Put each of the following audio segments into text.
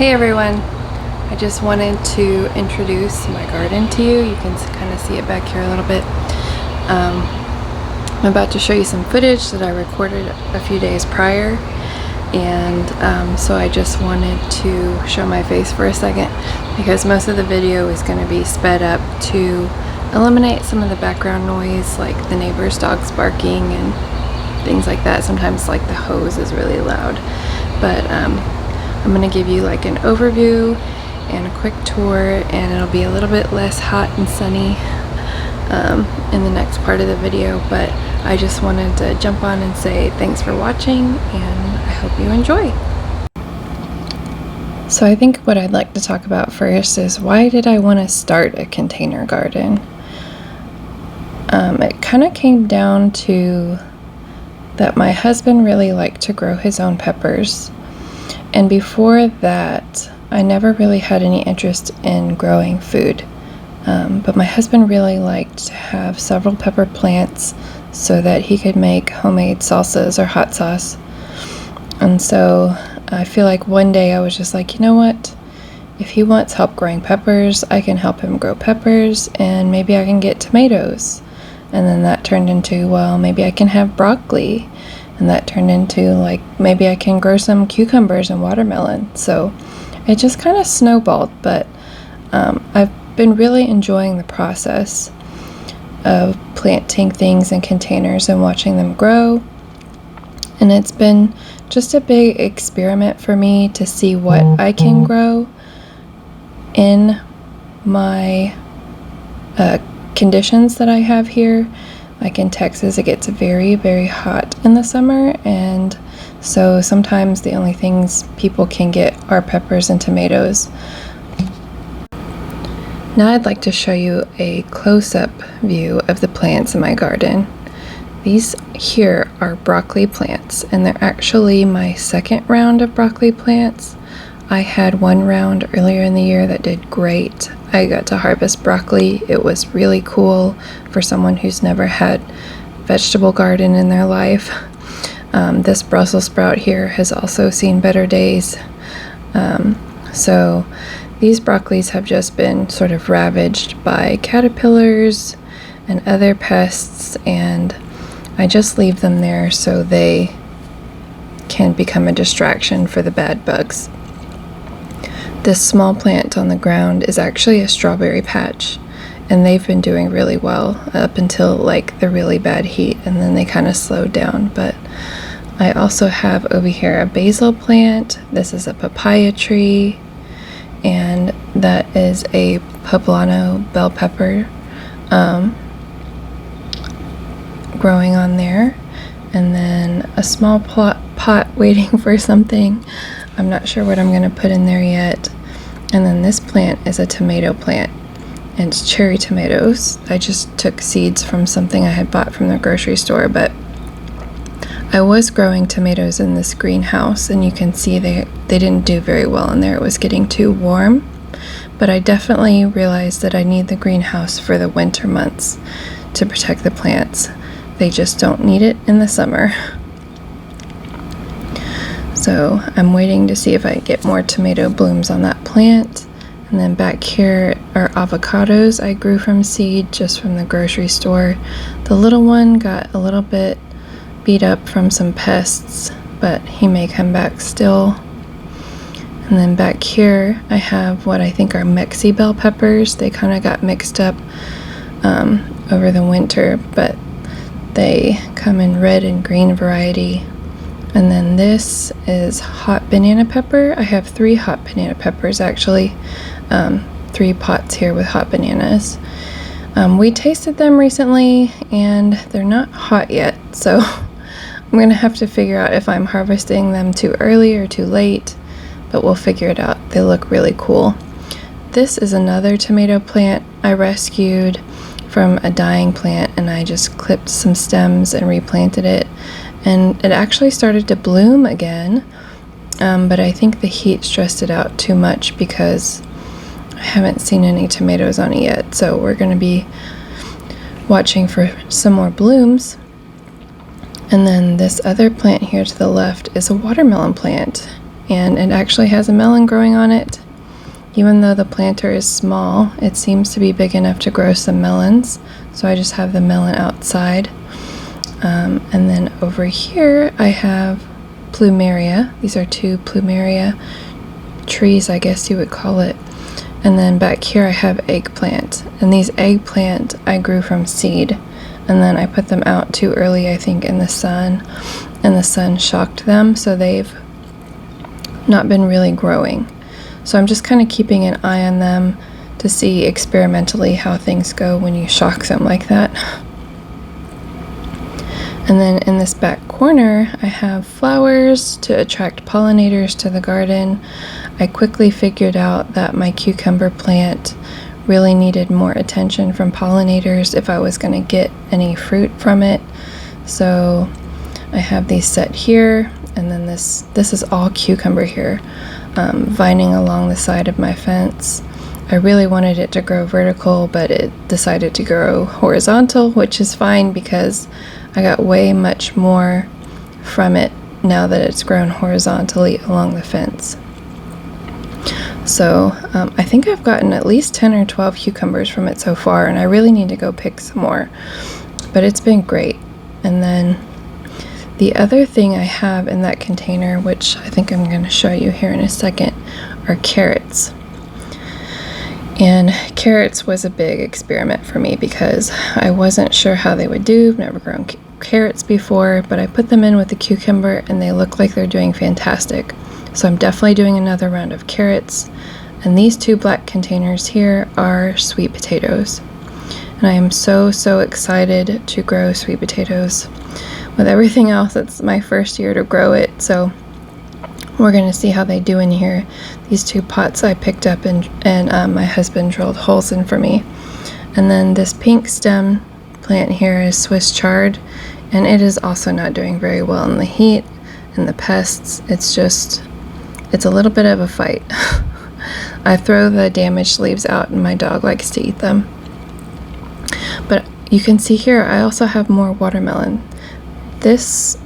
Hey everyone, I just wanted to introduce my garden to you. You can kind of see it back here a little bit. I'm about to show you some footage that I recorded a few days prior, and so I just wanted to show my face for a second because most of the video is going to be sped up to eliminate some of the background noise, like the neighbor's dogs barking and things like that. Sometimes like the hose is really loud, but I'm going to give you like an overview and a quick tour, and it'll be a little bit less hot and sunny in the next part of the video, but I just wanted to jump on and say thanks for watching, and I hope you enjoy. So I think what I'd like to talk about first is why did I want to start a container garden? It kind of came down to that my husband really liked to grow his own peppers. And before that, I never really had any interest in growing food. But my husband really liked to have several pepper plants so that he could make homemade salsas or hot sauce. And so I feel like one day I was just like, you know what? If he wants help growing peppers, I can help him grow peppers, and maybe I can get tomatoes. And then that turned into, well, maybe I can have broccoli. And that turned into like maybe I can grow some cucumbers and watermelon. So it just kind of snowballed, but I've been really enjoying the process of planting things in containers and watching them grow. And it's been just a big experiment for me to see what I can grow in my conditions that I have here. Like in Texas, it gets very, very hot in the summer, and so sometimes the only things people can get are peppers and tomatoes. Now I'd like to show you a close-up view of the plants in my garden. These here are broccoli plants, and they're actually my second round of broccoli plants. I had one round earlier in the year that did great. I got to harvest broccoli. It was really cool for someone who's never had vegetable garden in their life. This Brussels sprout here has also seen better days. So these broccolis have just been sort of ravaged by caterpillars and other pests, and I just leave them there so they can become a distraction for the bad bugs. This small plant on the ground is actually a strawberry patch, and they've been doing really well up until like the really bad heat, and then they kind of slowed down. But I also have over here a basil plant. This is a papaya tree, and that is a poblano bell pepper growing on there, and then a small pot waiting for something. I'm not sure what I'm going to put in there yet. And then this plant is a tomato plant, and it's cherry tomatoes. I just took seeds from something I had bought from the grocery store, but I was growing tomatoes in this greenhouse, and you can see they didn't do very well in there. It was getting too warm, but I definitely realized that I need the greenhouse for the winter months to protect the plants. They just don't need it in the summer. So I'm waiting to see if I get more tomato blooms on that plant. And then back here are avocados I grew from seed just from the grocery store. The little one got a little bit beat up from some pests, but he may come back still. And then back here I have what I think are Mexi bell peppers. They kind of got mixed up over the winter, but they come in red and green variety. And then this is hot banana pepper. I have 3 hot banana peppers actually, 3 pots here with hot bananas. We tasted them recently and they're not hot yet, so I'm gonna have to figure out if I'm harvesting them too early or too late, but we'll figure it out. They look really cool. This is another tomato plant I rescued from a dying plant, and I just clipped some stems and replanted it. And it actually started to bloom again, but I think the heat stressed it out too much because I haven't seen any tomatoes on it yet. So we're going to be watching for some more blooms. And then this other plant here to the left is a watermelon plant, and it actually has a melon growing on it. Even though the planter is small, it seems to be big enough to grow some melons, so I just have the melon outside. And then over here I have plumeria. These are 2 plumeria trees, I guess you would call it. And then back here I have eggplant, and these eggplant I grew from seed, and then I put them out too early, I think, in the sun, and the sun shocked them, so they've not been really growing. So I'm just kind of keeping an eye on them to see experimentally how things go when you shock them like that. And then in this back corner, I have flowers to attract pollinators to the garden. I quickly figured out that my cucumber plant really needed more attention from pollinators if I was going to get any fruit from it. So I have these set here, and then this is all cucumber here, vining along the side of my fence. I really wanted it to grow vertical, but it decided to grow horizontal, which is fine because I got way much more from it now that it's grown horizontally along the fence. So I think I've gotten at least 10 or 12 cucumbers from it so far, and I really need to go pick some more, but it's been great. And then the other thing I have in that container, which I think I'm going to show you here in a second, are carrots. And carrots was a big experiment for me because I wasn't sure how they would do. I've never grown carrots before, but I put them in with the cucumber and they look like they're doing fantastic. So I'm definitely doing another round of carrots. And these 2 black containers here are sweet potatoes. And I am so excited to grow sweet potatoes. With everything else, it's my first year to grow it, so we're going to see how they do in here. These 2 pots I picked up and my husband drilled holes in for me. And then this pink stem plant here is Swiss chard, and it is also not doing very well in the heat and the pests. It's a little bit of a fight. I throw the damaged leaves out and my dog likes to eat them. But you can see here I also have more watermelon. This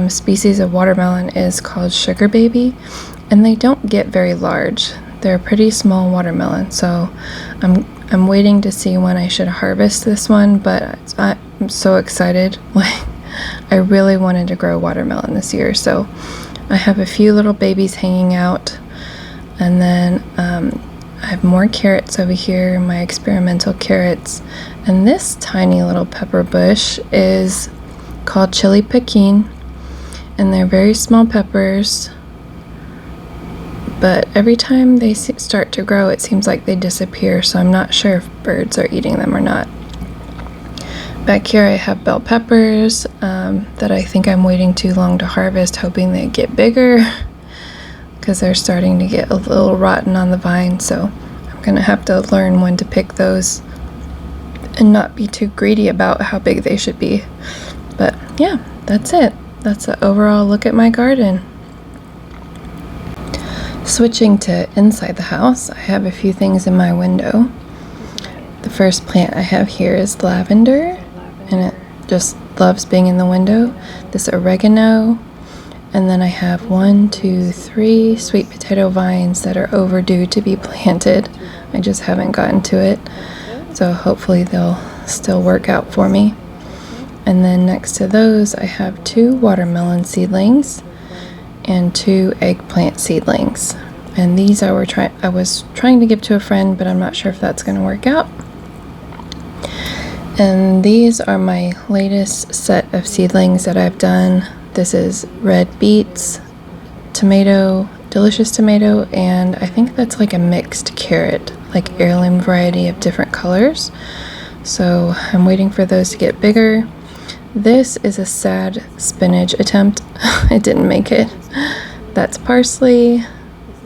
species of watermelon is called Sugar Baby, and they don't get very large. They're a pretty small watermelon, so I'm waiting to see when I should harvest this one, but I'm so excited. Like, I really wanted to grow watermelon this year, so I have a few little babies hanging out, and then I have more carrots over here, my experimental carrots, and this tiny little pepper bush is called chili piquin, and they're very small peppers, but every time they start to grow it seems like they disappear, so I'm not sure if birds are eating them or not. Back here I have bell peppers that I think I'm waiting too long to harvest, hoping they get bigger because they're starting to get a little rotten on the vine, so I'm gonna have to learn when to pick those and not be too greedy about how big they should be. But yeah, that's it. That's an overall look at my garden. Switching to inside the house, I have a few things in my window. The first plant I have here is lavender, and it just loves being in the window. This oregano, and then I have 1, 2, 3 sweet potato vines that are overdue to be planted. I just haven't gotten to it, so hopefully they'll still work out for me. And then next to those I have 2 watermelon seedlings and 2 eggplant seedlings, and these I was trying to give to a friend, but I'm not sure if that's going to work out. And these are my latest set of seedlings that I've done. This is red beets, tomato, delicious tomato, and I think that's like a mixed carrot, like heirloom variety of different colors. So I'm waiting for those to get bigger. This is a sad spinach attempt. It didn't make it. That's parsley.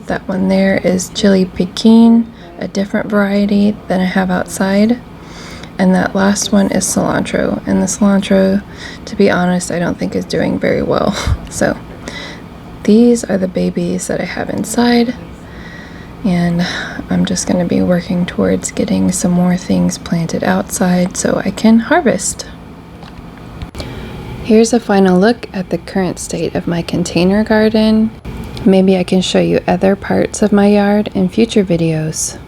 That one there is chili piquin, a different variety than I have outside. And that last one is cilantro. And the cilantro, to be honest, I don't think is doing very well. So these are the babies that I have inside. And I'm just going to be working towards getting some more things planted outside so I can harvest. Here's a final look at the current state of my container garden. maybe I can show you other parts of my yard in future videos.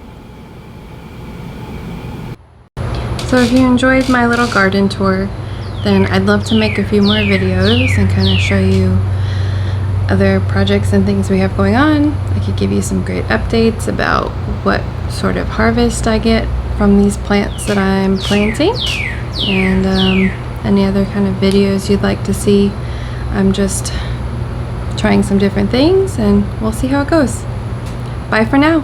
So if you enjoyed my little garden tour, then I'd love to make a few more videos and kind of show you other projects and things we have going on. I could give you some great updates about what sort of harvest I get from these plants that I'm planting, and any other kind of videos you'd like to see. I'm just trying some different things and we'll see how it goes. Bye for now.